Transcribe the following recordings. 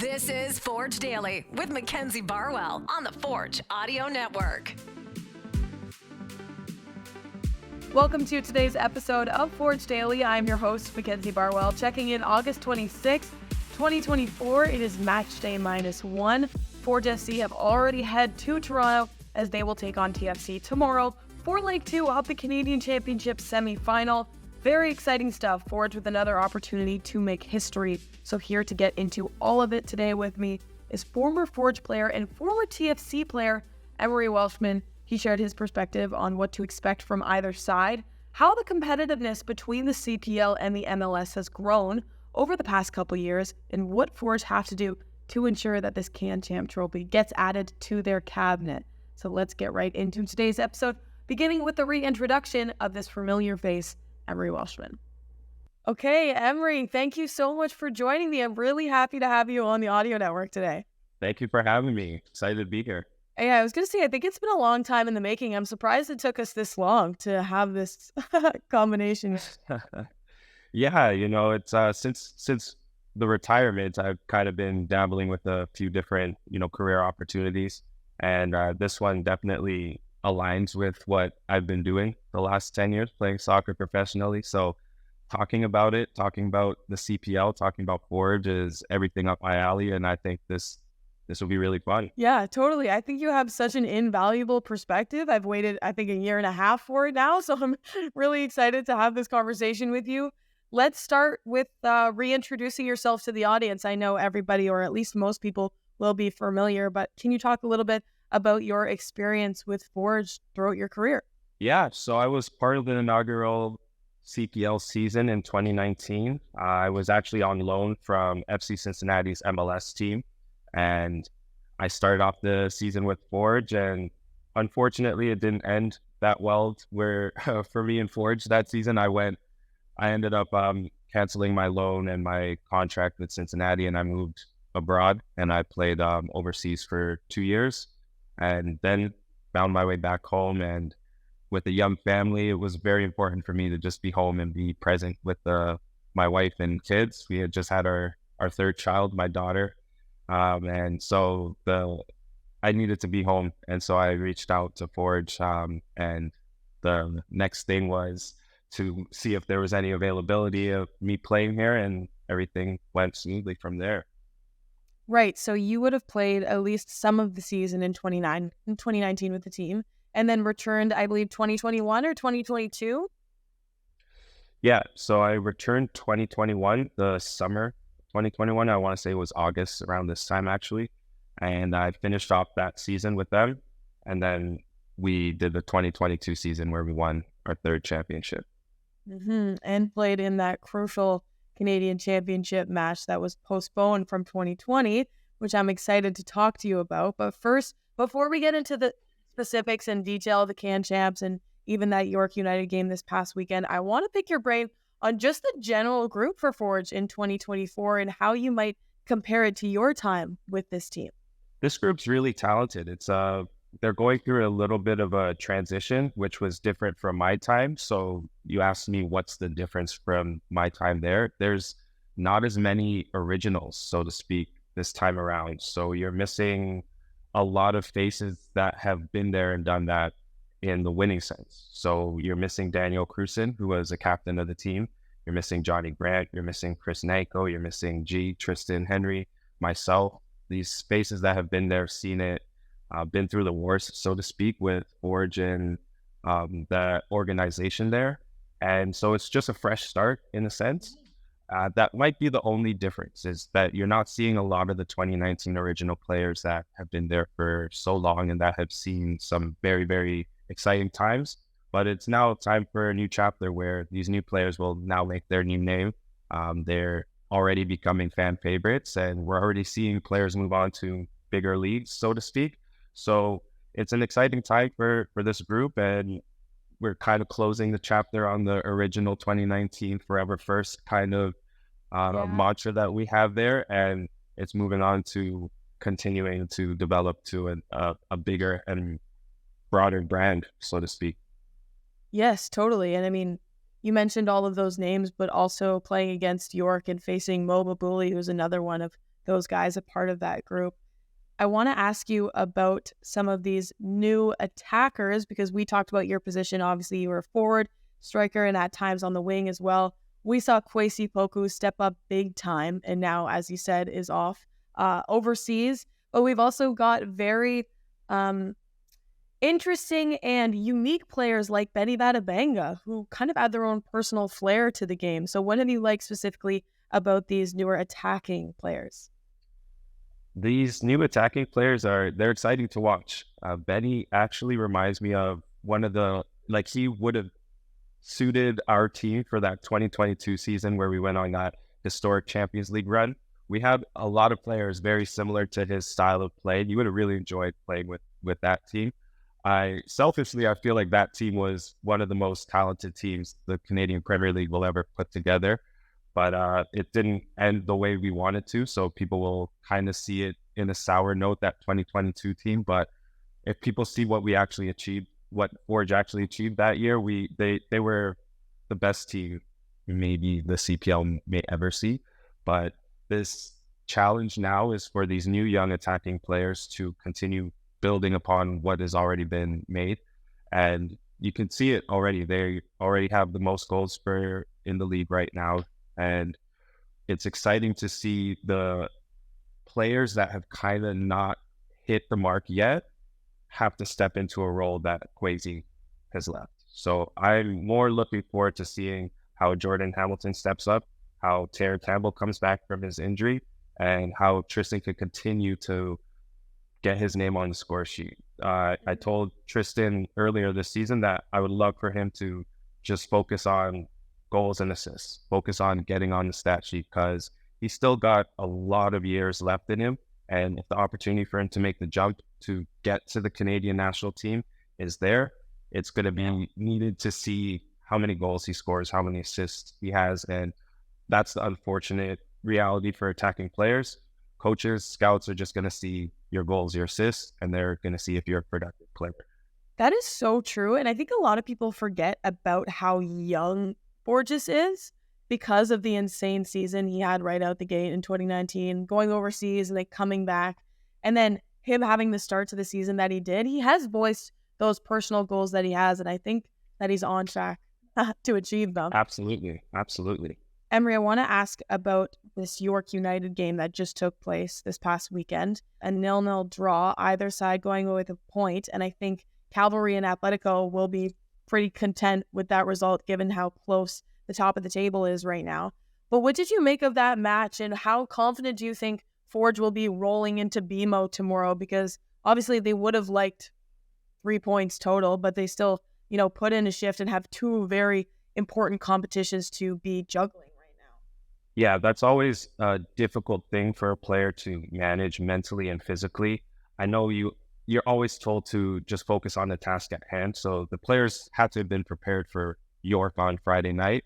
This is Forge Daily with Mackenzie Barwell on the Forge Audio Network. Welcome to today's episode of Forge Daily. I'm your host, Mackenzie Barwell, checking in August 26th, 2024. It is match day -1. Forge FC have already head to Toronto as they will take on TFC tomorrow for Leg 2 of the Canadian Championship semi-final. Very exciting stuff. Forge with another opportunity to make history. So here to get into all of it today with me is former Forge player and former TFC player, Emery Welshman. He shared his perspective on what to expect from either side, how the competitiveness between the CPL and the MLS has grown over the past couple years, and what Forge have to do to ensure that this Can-Champ trophy gets added to their cabinet. So let's get right into today's episode, beginning with the reintroduction of this familiar face, Emery Welshman. Okay, Emery, thank you so much for joining me. I'm really happy to have you on the audio network today. Thank you for having me. Excited to be here. Yeah, I was going to say, I think it's been a long time in the making. I'm surprised it took us this long to have this combination. Yeah, it's since the retirement, I've kind of been dabbling with a few different, career opportunities. And this one definitely aligns with what I've been doing the last 10 years, playing soccer professionally. So talking about it, talking about the CPL, talking about Forge is everything up my alley. And I think this will be really fun. Yeah, totally. I think you have such an invaluable perspective. I've waited, I think, a year and a half for it now. So I'm really excited to have this conversation with you. Let's start with reintroducing yourself to the audience. I know everybody, or at least most people, will be familiar, but can you talk a little bit about your experience with Forge throughout your career? Yeah, so I was part of the inaugural CPL season in 2019. I was actually on loan from FC Cincinnati's MLS team, and I started off the season with Forge, and unfortunately it didn't end that well where for me in Forge that season. I ended up canceling my loan and my contract with Cincinnati, and I moved abroad and I played overseas for 2 years, and then found my way back home. And with a young family, it was very important for me to just be home and be present with my wife and kids. We had just had our third child, my daughter. And so I needed to be home. And so I reached out to Forge. And the next thing was to see if there was any availability of me playing here, and everything went smoothly from there. Right. So you would have played at least some of the season in 2019 with the team, and then returned, I believe, 2021 or 2022? Yeah. So I returned 2021, the summer 2021. I want to say it was August, around this time, actually. And I finished off that season with them. And then we did the 2022 season where we won our third championship. And played in that crucial Canadian Championship match that was postponed from 2020, which I'm excited to talk to you about. But first, before we get into the specifics and detail of the Can-Champs and even that York United game this past weekend, I want to pick your brain on just the general group for Forge in 2024 and how you might compare it to your time with this team. This group's really talented. They're going through a little bit of a transition, which was different from my time. So you asked me what's the difference from my time there. There's not as many originals, so to speak, this time around. So you're missing a lot of faces that have been there and done that in the winning sense. So you're missing Daniel Cruson, who was a captain of the team. You're missing Johnny Grant. You're missing Chris Nanko. You're missing Tristan Henry, myself. These faces that have been there, seen it, been through the wars, so to speak, with Forge and the organization there. And so it's just a fresh start in a sense. That might be the only difference, is that you're not seeing a lot of the 2019 original players that have been there for so long and that have seen some very, very exciting times. But it's now time for a new chapter where these new players will now make their new name. They're already becoming fan favorites, and we're already seeing players move on to bigger leagues, so to speak. So it's an exciting time for this group, and we're kind of closing the chapter on the original 2019 Forever First kind of mantra that we have there, and it's moving on to continuing to develop to a bigger and broader brand, so to speak. Yes, totally. And I mean, you mentioned all of those names, but also playing against York and facing Mo Babuli, who's another one of those guys a part of that group. I want to ask you about some of these new attackers, because we talked about your position. Obviously, you were a forward, striker, and at times on the wing as well. We saw Kwesi Poku step up big time, and now, as you said, is off overseas. But we've also got very interesting and unique players like Benny Badabanga, who kind of add their own personal flair to the game. So what have you liked specifically about these newer attacking players? These new attacking players they're exciting to watch. Benny actually reminds me of one of the, like, he would have suited our team for that 2022 season where we went on that historic Champions League run. We had a lot of players very similar to his style of play. You would have really enjoyed playing with that team. I feel like that team was one of the most talented teams the Canadian Premier League will ever put together. But it didn't end the way we wanted to, so people will kind of see it in a sour note, that 2022 team. But if people see what we actually achieved, what Forge actually achieved that year, they were the best team maybe the CPL may ever see. But this challenge now is for these new young attacking players to continue building upon what has already been made. And you can see it already. They already have the most goals in the league right now. And it's exciting to see the players that have kind of not hit the mark yet have to step into a role that Kwesi has left. So I'm more looking forward to seeing how Jordan Hamilton steps up, how Terry Campbell comes back from his injury, and how Tristan could continue to get his name on the score sheet. I told Tristan earlier this season that I would love for him to just focus on goals and assists, focus on getting on the stat sheet, because he's still got a lot of years left in him. And if the opportunity for him to make the jump to get to the Canadian national team is there, it's going to be needed to see how many goals he scores, how many assists he has. And that's the unfortunate reality for attacking players. Coaches, scouts are just going to see your goals, your assists, and they're going to see if you're a productive player. That is so true. And I think a lot of people forget about how young Borges is because of the insane season he had right out the gate in 2019, going overseas and then coming back. And then him having the start to the season that he did, he has voiced those personal goals that he has. And I think that he's on track to achieve them. Absolutely. Absolutely. Emery, I want to ask about this York United game that just took place this past weekend. A 0-0 draw, either side going with a point. And I think Cavalry and Atletico will be pretty content with that result given how close the top of the table is right now. But what did you make of that match, and how confident do you think Forge will be rolling into BMO tomorrow? Because obviously they would have liked 3 points total, but they still, put in a shift and have two very important competitions to be juggling right now. Yeah, that's always a difficult thing for a player to manage mentally and physically. I know you're always told to just focus on the task at hand. So the players had to have been prepared for York on Friday night.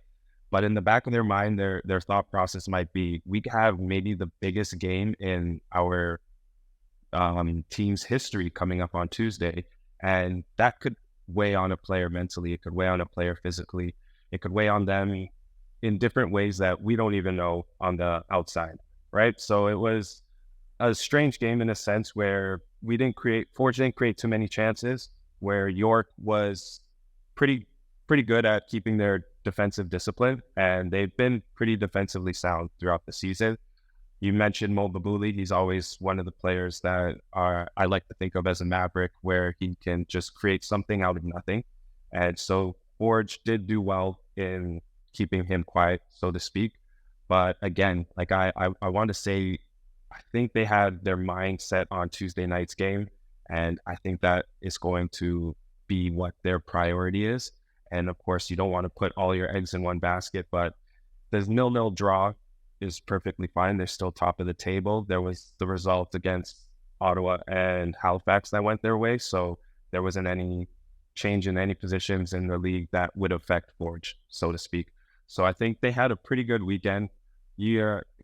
But in the back of their mind, their thought process might be, we have maybe the biggest game in our team's history coming up on Tuesday. And that could weigh on a player mentally. It could weigh on a player physically. It could weigh on them in different ways that we don't even know on the outside, right? So it was a strange game in a sense where Forge didn't create too many chances, where York was pretty good at keeping their defensive discipline, and they've been pretty defensively sound throughout the season. You mentioned Mo Babuli. He's always one of the players that I like to think of as a maverick, where he can just create something out of nothing. And so Forge did do well in keeping him quiet, so to speak. But again, like I want to say, I think they had their mindset on Tuesday night's game, and I think that is going to be what their priority is. And of course, you don't want to put all your eggs in one basket, but the 0-0 draw is perfectly fine. They're still top of the table. There was the result against Ottawa and Halifax that went their way, so there wasn't any change in any positions in the league that would affect Forge, so to speak. So I think they had a pretty good weekend.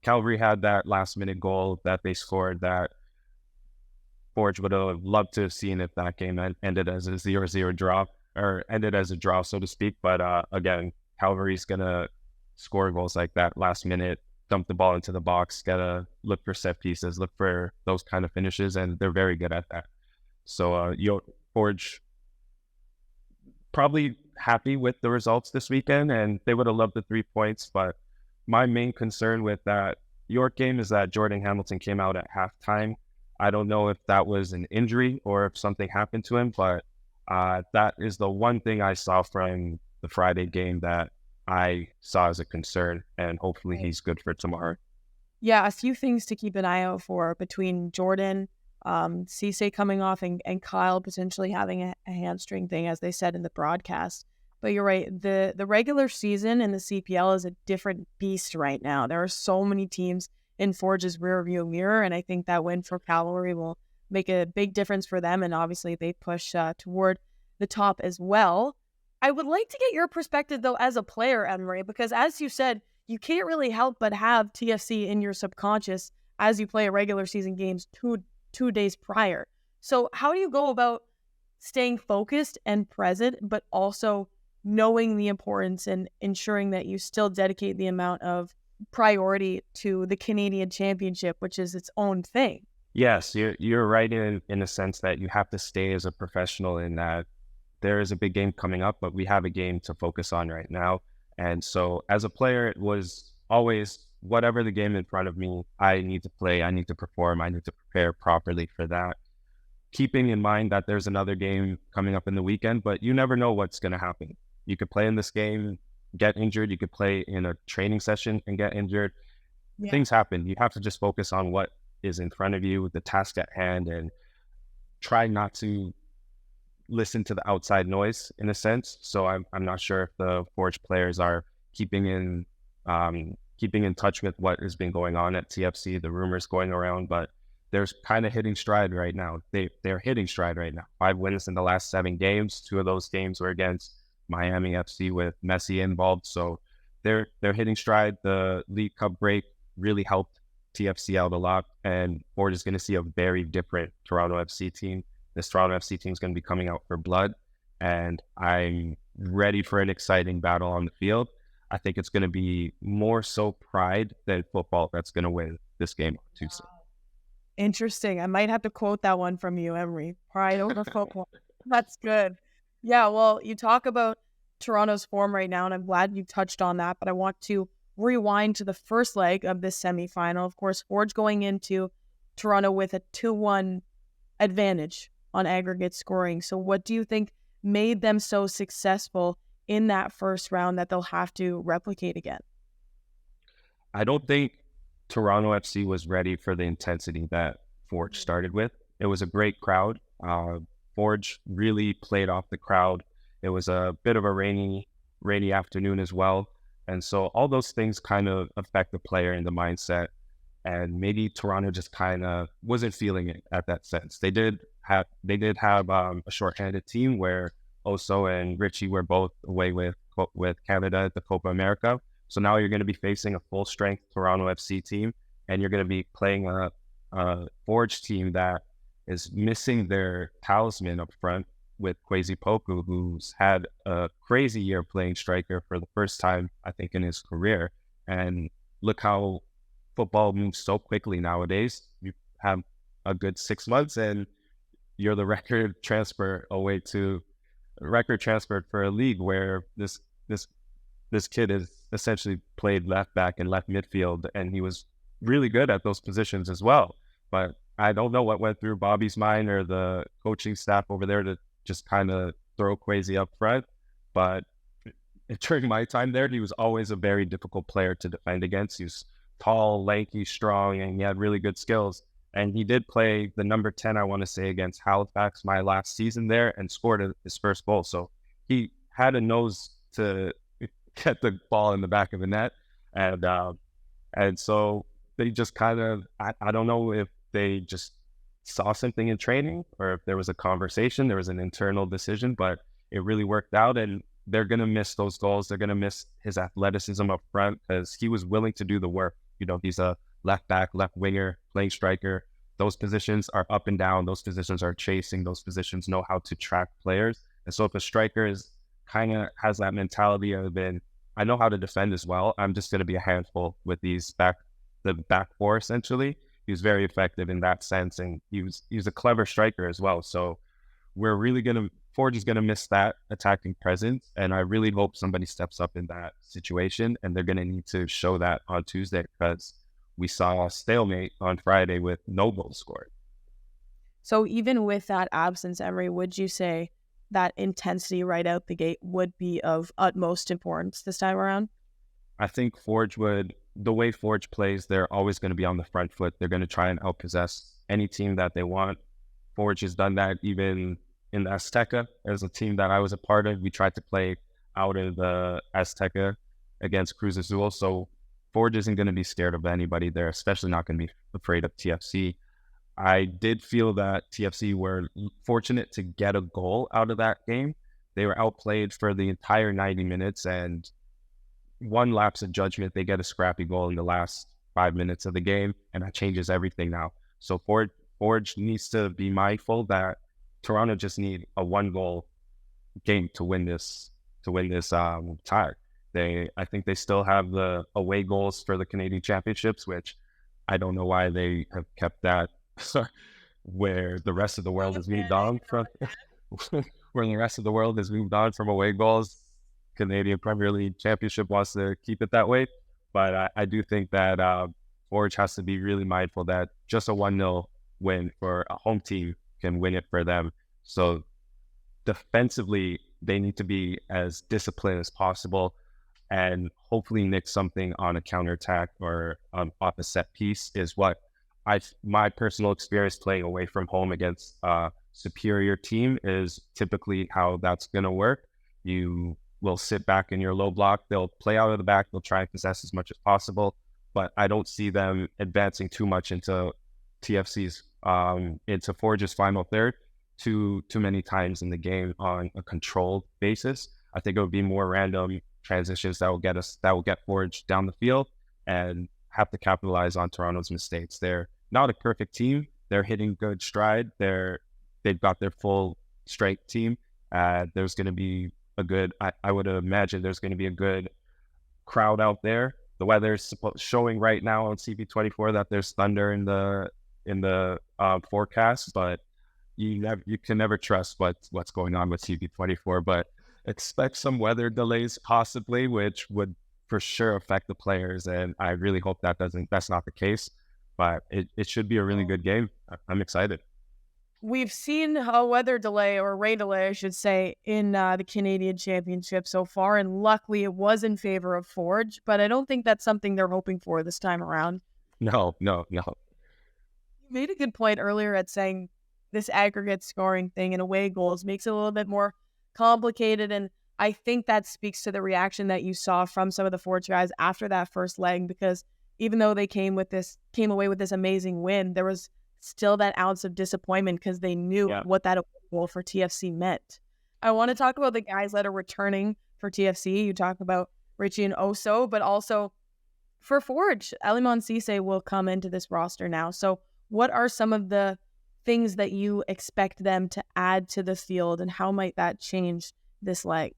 Calgary had that last-minute goal that they scored that Forge would have loved to have seen if that game ended as a 0-0 draw, or ended as a draw, so to speak. But again, Calgary's going to score goals like that last minute dump the ball into the box, gotta look for set pieces, look for those kind of finishes, and they're very good at that. So Forge probably happy with the results this weekend, and they would have loved the 3 points. But my main concern with that York game is that Jordan Hamilton came out at halftime. I don't know if that was an injury or if something happened to him, but that is the one thing I saw from the Friday game that I saw as a concern, and hopefully he's good for tomorrow. Yeah, a few things to keep an eye out for between Jordan, Cisse coming off, and Kyle potentially having a hamstring thing, as they said in the broadcast. But you're right, the regular season in the CPL is a different beast right now. There are so many teams in Forge's rearview mirror, and I think that win for Cavalry will make a big difference for them, and obviously they push toward the top as well. I would like to get your perspective, though, as a player, Emery, because as you said, you can't really help but have TFC in your subconscious as you play regular season games two days prior. So how do you go about staying focused and present, but also knowing the importance and ensuring that you still dedicate the amount of priority to the Canadian Championship, which is its own thing? Yes, you're right in a sense that you have to stay as a professional in that there is a big game coming up, but we have a game to focus on right now. And so as a player, it was always whatever the game in front of me, I need to play, I need to perform, I need to prepare properly for that. Keeping in mind that there's another game coming up in the weekend, but you never know what's going to happen. You could play in this game, get injured. You could play in a training session and get injured. Yeah. Things happen. You have to just focus on what is in front of you, the task at hand, and try not to listen to the outside noise in a sense. So I'm not sure if the Forge players are keeping in touch with what has been going on at TFC, the rumors going around, but they're kind of hitting stride right now. They're hitting stride right now. 5 wins in the last 7 games. 2 of those games were against Miami FC with Messi involved. So they're hitting stride. The League Cup break really helped TFC out a lot, and Forge is going to see a very different Toronto FC team. This Toronto FC team is going to be coming out for blood, and I'm ready for an exciting battle on the field. I think it's going to be more so pride than football that's going to win this game on Tuesday. Interesting. I might have to quote that one from you, Emery. Pride over football. That's good. Yeah, well, you talk about Toronto's form right now, and I'm glad you touched on that, but I want to rewind to the first leg of this semifinal. Of course, Forge going into Toronto with a 2-1 advantage on aggregate scoring. So what do you think made them so successful in that first round that they'll have to replicate again? I don't think Toronto FC was ready for the intensity that Forge started with. It was a great crowd. Forge really played off the crowd. It was a bit of a rainy afternoon as well. And so all those things kind of affect the player and the mindset. And maybe Toronto just kind of wasn't feeling it at that sense. They did have a shorthanded team where Oso and Richie were both away with Canada at the Copa America. So now you're going to be facing a full strength Toronto FC team, and you're going to be playing a Forge team that is missing their talisman up front with Kwesi Poku, who's had a crazy year playing striker for the first time, I think, in his career. And look how football moves so quickly nowadays. You have a good 6 months and you're the record transferred for a league where this kid is essentially played left back and left midfield, and he was really good at those positions as well. But I don't know what went through Bobby's mind or the coaching staff over there to just kind of throw Kwesi up front. But during my time there, he was always a very difficult player to defend against. He was tall, lanky, strong, and he had really good skills. And he did play the number 10, I want to say, against Halifax my last season there, and scored his first goal. So he had a nose to get the ball in the back of the net. And so they just kind of, I don't know if they just saw something in training or if there was a conversation, there was an internal decision, but it really worked out. And they're going to miss those goals. They're going to miss his athleticism up front because he was willing to do the work. You know, he's a left back, left winger, playing striker. Those positions are up and down. Those positions are chasing. Those positions know how to track players. And so if a striker is kind of has that mentality of been I know how to defend as well. I'm just going to be a handful with the back four essentially. He was very effective in that sense, and he was a clever striker as well. So we're really Forge is gonna miss that attacking presence, and I really hope somebody steps up in that situation, and they're gonna need to show that on Tuesday because we saw a stalemate on Friday with no goals scored. So even with that absence, Emery, would you say that intensity right out the gate would be of utmost importance this time around? I think the way Forge plays, they're always going to be on the front foot. They're going to try and outpossess any team that they want. Forge has done that even in the Azteca as a team that I was a part of. We tried to play out of the Azteca against Cruz Azul. So Forge isn't going to be scared of anybody. They're especially not going to be afraid of TFC. I did feel that TFC were fortunate to get a goal out of that game. They were outplayed for the entire 90 minutes, and one lapse of judgment, they get a scrappy goal in the last 5 minutes of the game, and that changes everything now. So Forge needs to be mindful that Toronto just need a 1-goal game to win this tie. I think they still have the away goals for the Canadian Championships, which I don't know why they have kept that where the rest of the world has moved on from where the rest of the world has moved on from away goals. Canadian Premier League Championship wants to keep it that way, but I do think that Forge has to be really mindful that just a 1-0 win for a home team can win it for them. So defensively, they need to be as disciplined as possible and hopefully nick something on a counterattack or off a set piece is what my personal experience playing away from home against a superior team is typically how that's going to work. You will sit back in your low block. They'll play out of the back. They'll try and possess as much as possible, but I don't see them advancing too much into TFC's, into Forge's final third too many times in the game on a controlled basis. I think it would be more random transitions that will get Forge down the field and have to capitalize on Toronto's mistakes. They're not a perfect team. They're hitting good stride. They've got their full strength team. There's going to be I would imagine there's going to be a good crowd out there. The weather's showing right now on CP24 that there's thunder in the forecast, but you can never trust what's going on with CP24. But expect some weather delays possibly, which would for sure affect the players. And I really hope that's not the case. But it should be a really good game. I'm excited. We've seen a weather delay or rain delay, I should say, in the Canadian Championship so far, and luckily it was in favor of Forge, but I don't think that's something they're hoping for this time around. No. You made a good point earlier at saying this aggregate scoring thing and away goals makes it a little bit more complicated, and I think that speaks to the reaction that you saw from some of the Forge guys after that first leg, because even though they came away with this amazing win, there was still that ounce of disappointment because they knew what that goal for TFC meant. I want to talk about the guys that are returning for TFC. You talk about Richie and Oso, but also for Forge, Aliman Cisse will come into this roster now. So what are some of the things that you expect them to add to the field, and how might that change this leg?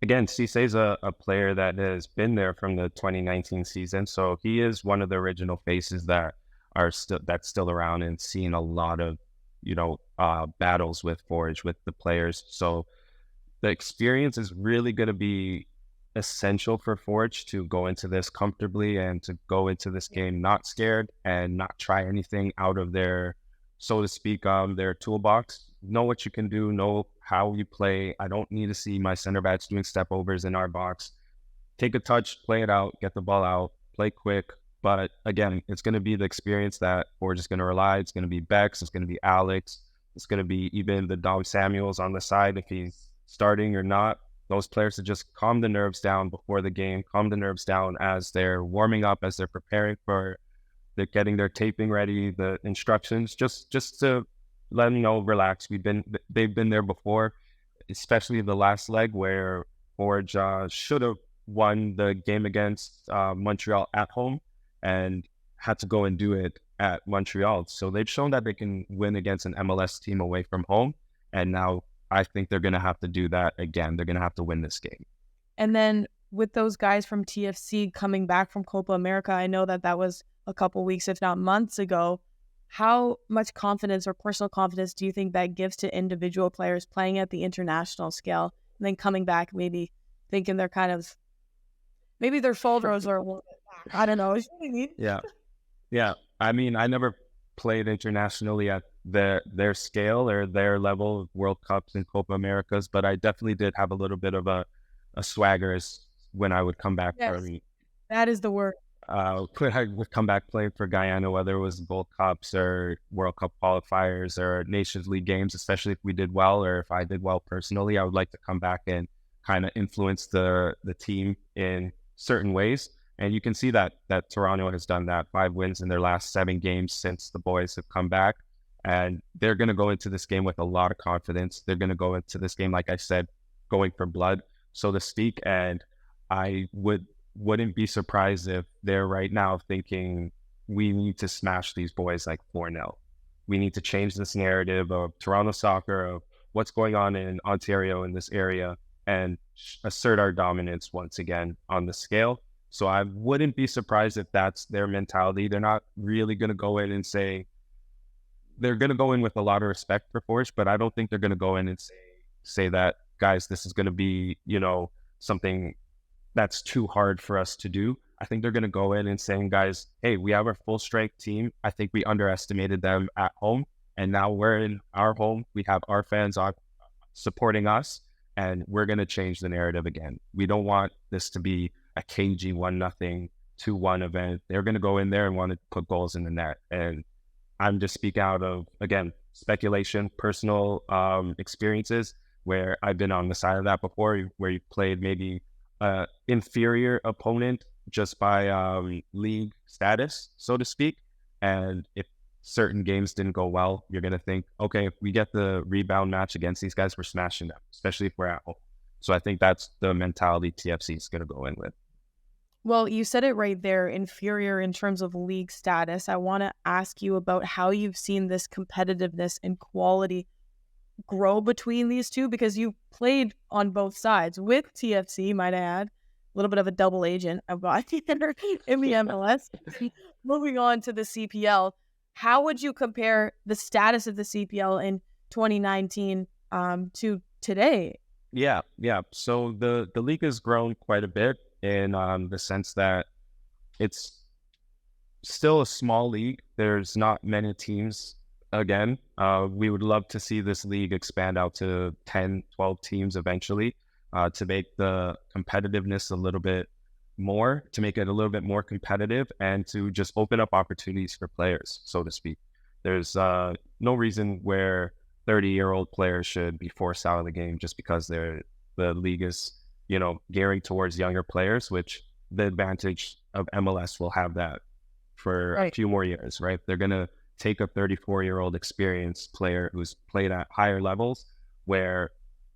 Again, Cisse's a player that has been there from the 2019 season, so he is one of the original faces that's still around and seeing a lot of battles with Forge, with the players. So the experience is really going to be essential for Forge to go into this comfortably and to go into this game not scared and not try anything out of their, so to speak, their toolbox. Know what you can do, know how you play. I don't need to see my center backs doing step overs in our box. Take a touch, play it out, get the ball out, play quick. But again, it's going to be the experience that Forge is going to rely. It's going to be Bex. It's going to be Alex. It's going to be even the Dom Samuels on the side if he's starting or not. Those players to just calm the nerves down before the game, calm the nerves down as they're warming up, as they're preparing they're getting their taping ready, the instructions, just to let them know, relax. They've been there before, especially the last leg where Forge should have won the game against Montreal at home and had to go and do it at Montreal. So they've shown that they can win against an MLS team away from home. And now I think they're going to have to do that again. They're going to have to win this game. And then with those guys from TFC coming back from Copa America, I know that was a couple weeks, if not months ago. How much confidence or personal confidence do you think that gives to individual players playing at the international scale and then coming back, maybe thinking they're kind of, maybe their shoulders are a little bit back? I don't know. You know what I mean? Yeah. I mean, I never played internationally at their scale or their level of World Cups and Copa Americas, but I definitely did have a little bit of a swagger when I would come back. Yes, that is the word. When I would come back playing for Guyana, whether it was Gold Cups or World Cup qualifiers or Nations League games, especially if we did well or if I did well personally, I would like to come back and kind of influence the team in certain ways. And you can see that Toronto has done that. 5 wins in their last 7 games since the boys have come back. And they're going to go into this game with a lot of confidence. They're going to go into this game, like I said, going for blood, so to speak. And I wouldn't be surprised if they're right now thinking we need to smash these boys like 4-0. We need to change this narrative of Toronto soccer, of what's going on in Ontario in this area, and assert our dominance once again on the scale. So I wouldn't be surprised if that's their mentality. They're not really going to go in and say, they're going to go in with a lot of respect for Forge, but I don't think they're going to go in and say that, guys, this is going to be, something that's too hard for us to do. I think they're going to go in and saying, guys, hey, we have our full strength team. I think we underestimated them at home, and now we're in our home. We have our fans on supporting us, and we're going to change the narrative again. We don't want this to be a cagey 1-0, 2-1 event. They're going to go in there and want to put goals in the net. And I'm just speaking out of, again, speculation, personal experiences where I've been on the side of that before, where you played maybe inferior opponent just by league status, so to speak. And if certain games didn't go well, you're going to think, okay, if we get the rebound match against these guys, we're smashing them, especially if we're at home. So I think that's the mentality TFC is going to go in with. Well, you said it right there, inferior in terms of league status. I want to ask you about how you've seen this competitiveness and quality grow between these two, because you played on both sides with TFC, might I add, a little bit of a double agent in the MLS. Moving on to the CPL, how would you compare the status of the CPL in 2019 to today? Yeah. So the league has grown quite a bit in the sense that it's still a small league. There's not many teams. Again, we would love to see this league expand out to 10, 12 teams eventually to make the competitiveness a little bit more, to make it a little bit more competitive, and to just open up opportunities for players, so to speak. There's no reason where 30-year-old players should be forced out of the game just because the league is, gearing towards younger players, which the advantage of MLS will have that for a few more years, right? They're going to take a 34-year-old experienced player who's played at higher levels, where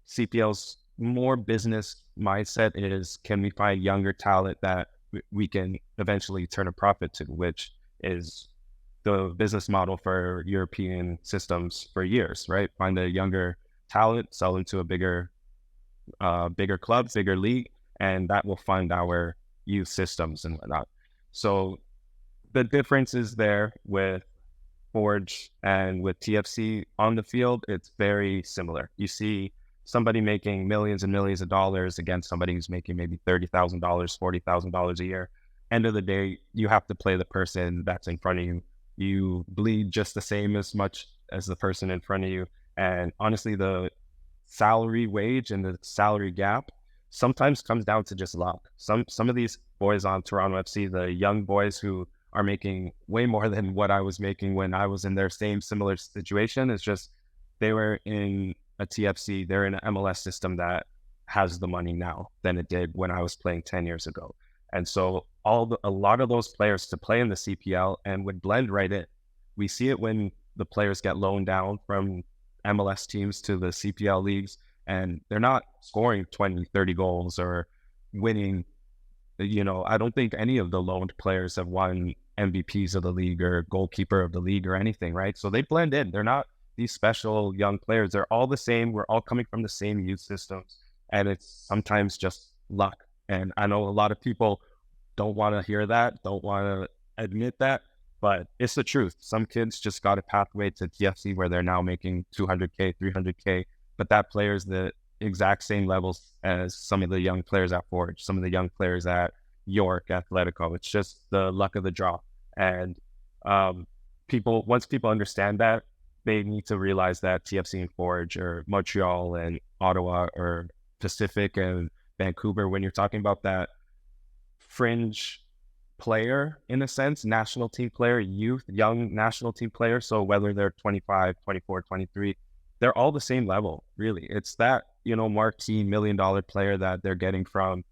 CPL's more business mindset is, can we find younger talent that we can eventually turn a profit to, which is the business model for European systems for years, right? Find a younger talent, sell them to a bigger club, bigger league, and that will fund our youth systems and whatnot. So the difference is there with Forge and with TFC on the field. It's very similar. You see somebody making millions and millions of dollars against somebody who's making maybe $30,000, $40,000 a year. End of the day, you have to play the person that's in front of you. You bleed just the same as much as the person in front of you. And honestly, the salary wage and the salary gap sometimes comes down to just luck. Some of these boys on Toronto FC, the young boys who are making way more than what I was making when I was in their same similar situation, it's just they were in a TFC, they're in an MLS system that has the money now than it did when I was playing 10 years ago. And so a lot of those players to play in the CPL and would blend right in. We see it when the players get loaned down from MLS teams to the CPL leagues, and they're not scoring 20, 30 goals or winning. I don't think any of the loaned players have won MVPs of the league or goalkeeper of the league or anything, right? So they blend in. They're not these special young players. They're all the same. We're all coming from the same youth systems. And it's sometimes just luck. And I know a lot of people don't want to hear that, don't want to admit that, but it's the truth. Some kids just got a pathway to TFC where they're now making 200K, 300K, but that player is the exact same levels as some of the young players at Forge, some of the young players at York, Atletico. It's just the luck of the draw. And once people understand that, they need to realize that TFC and Forge, or Montreal and Ottawa, or Pacific and Vancouver, when you're talking about that fringe player, in a sense, national team player, youth, young national team player, so whether they're 25, 24, 23, they're all the same level, really. It's that, marquee $1 million player that they're getting from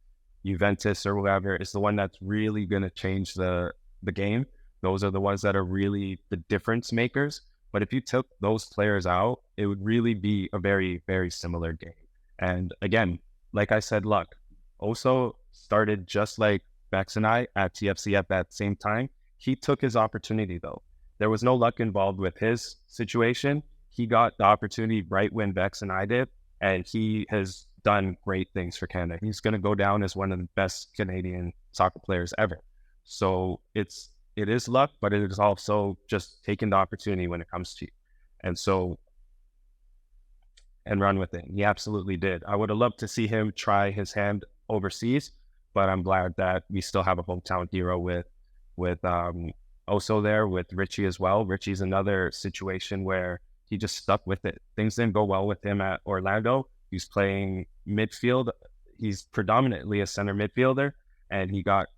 Juventus or whatever is the one that's really going to change the game. Those are the ones that are really the difference makers. But if you took those players out, it would really be a very, very similar game. And again, like I said, luck. Oso started just like Bex and I at TFC at that same time. He took his opportunity, though. There was no luck involved with his situation. He got the opportunity right when Bex and I did, and he has done great things for Canada. He's going to go down as one of the best Canadian soccer players ever. So it is luck, but it is also just taking the opportunity when it comes to you. And run with it. He absolutely did. I would have loved to see him try his hand overseas, but I'm glad that we still have a hometown hero with Oso there, with Richie as well. Richie's another situation where he just stuck with it. Things didn't go well with him at Orlando. He's playing midfield. He's predominantly a center midfielder, and he got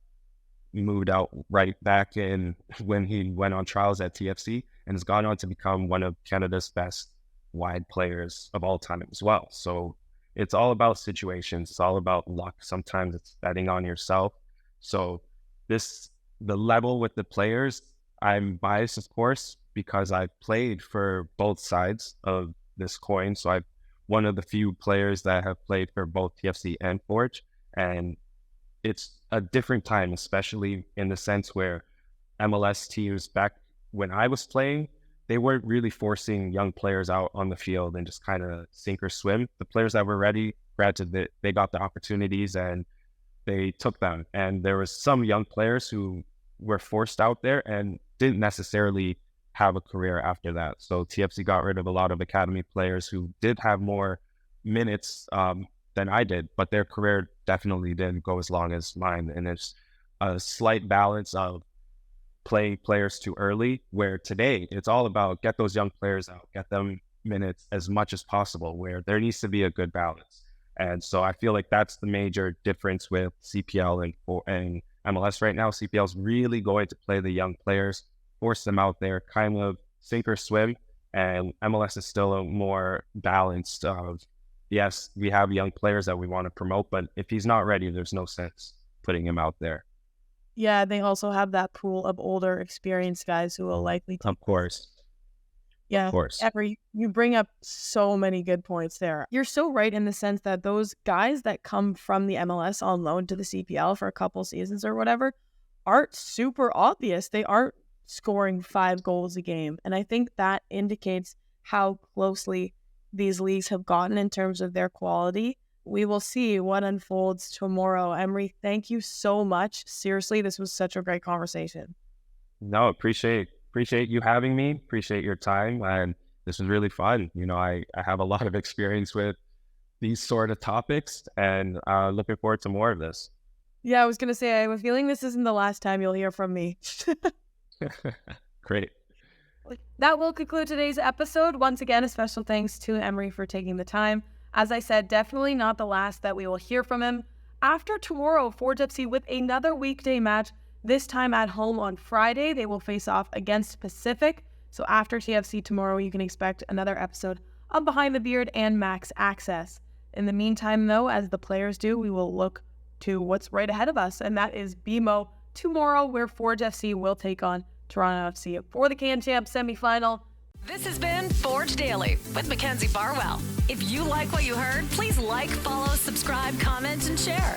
moved out right back in when he went on trials at TFC, and has gone on to become one of Canada's best wide players of all time as well. So it's all about situations. It's all about luck. Sometimes it's betting on yourself. So the level with the players, I'm biased, of course, because I've played for both sides of this coin. So I'm one of the few players that have played for both TFC and Forge. And it's a different time, especially in the sense where MLS teams back when I was playing, they weren't really forcing young players out on the field and just kind of sink or swim. The players that were ready, granted that they got the opportunities and they took them. And there was some young players who were forced out there and didn't necessarily have a career after that. So TFC got rid of a lot of academy players who did have more minutes than I did, but their career definitely didn't go as long as mine. And it's a slight balance of playing players too early, where today it's all about get those young players out, get them minutes as much as possible, where there needs to be a good balance. And so I feel like that's the major difference with CPL and MLS right now. CPL is really going to play the young players, force them out there, kind of sink or swim. And MLS is still a more balanced of, yes, we have young players that we want to promote, but if he's not ready, there's no sense putting him out there. Yeah, they also have that pool of older, experienced guys who will likely take. Of course. Yeah, of course. Emery, you bring up so many good points there. You're so right in the sense that those guys that come from the MLS on loan to the CPL for a couple seasons or whatever aren't super obvious. They aren't scoring 5 goals a game. And I think that indicates how closely these leagues have gotten in terms of their quality. We will see what unfolds tomorrow. Emery, thank you so much. Seriously, this was such a great conversation. No, appreciate you having me. Appreciate your time. And this was really fun. I have a lot of experience with these sort of topics, and looking forward to more of this. Yeah, I was going to say, I have a feeling this isn't the last time you'll hear from me. Great. That will conclude today's episode. Once again, a special thanks to Emery for taking the time. As I said, definitely not the last that we will hear from him. After tomorrow, Forge FC with another weekday match, this time at home on Friday. They will face off against Pacific. So after TFC tomorrow, you can expect another episode of Behind the Beard and Max Access. In the meantime, though, as the players do, we will look to what's right ahead of us, and that is BMO tomorrow, where Forge FC will take on Toronto FC for the Can Champ semifinal. This has been Forge Daily with Mackenzie Barwell. If you like what you heard, please like, follow, subscribe, comment, and share.